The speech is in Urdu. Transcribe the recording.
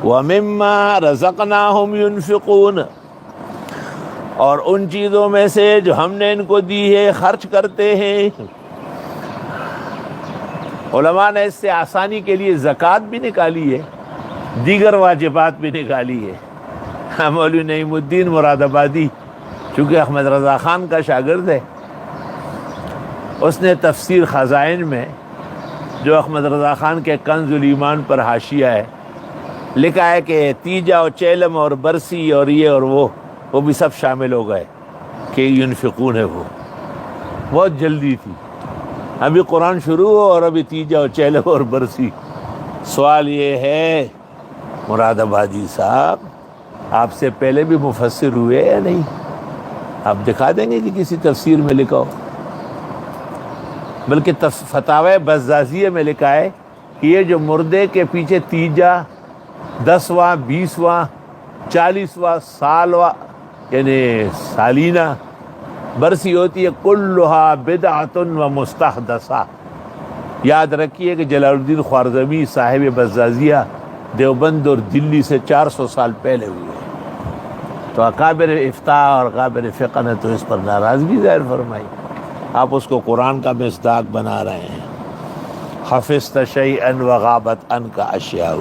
وَمِمَّا رَزَقْنَاهُمْ يُنْفِقُونَ، اور ان چیزوں میں سے جو ہم نے ان کو دی ہے خرچ کرتے ہیں۔ علماء نے اس سے آسانی کے لیے زکوٰۃ بھی نکالی ہے، دیگر واجبات بھی نکالی ہے۔ مولوی نعیم الدین مراد آبادی چونکہ احمد رضا خان کا شاگرد ہے، اس نے تفسیر خزائن میں جو احمد رضا خان کے کنز الایمان پر حاشیہ ہے لکھا ہے کہ تیجا اور چیلم اور برسی اور یہ اور وہ بھی سب شامل ہو گئے کہ ینفقون ہے۔ وہ بہت جلدی تھی، ابھی قرآن شروع ہو اور ابھی تیجا اور چیلم اور برسی۔ سوال یہ ہے مراد آبادی صاحب، آپ سے پہلے بھی مفسر ہوئے یا نہیں؟ آپ دکھا دیں گے کہ کسی تفسیر میں لکھا ہو؟ بلکہ فتاوی بزازیہ میں لکھا ہے کہ یہ جو مردے کے پیچھے تیجا 10واں 20واں 40واں سالواں یعنی سالینہ برسی ہوتی ہے، کلھا بدعۃ و مستحدثہ۔ یاد رکھیے کہ جلال الدین خوارزمی صاحب بزازیہ دیوبند اور دلی سے 400 سال پہلے ہوئے، تو اکابر افتاء اور اکابر فقہ نے تو اس پر ناراضگی ظاہر فرمائی۔ آپ اس کو قرآن کا مصداق بنا رہے ہیں۔ حفظت شیئا وغابت عنک اشیاء۔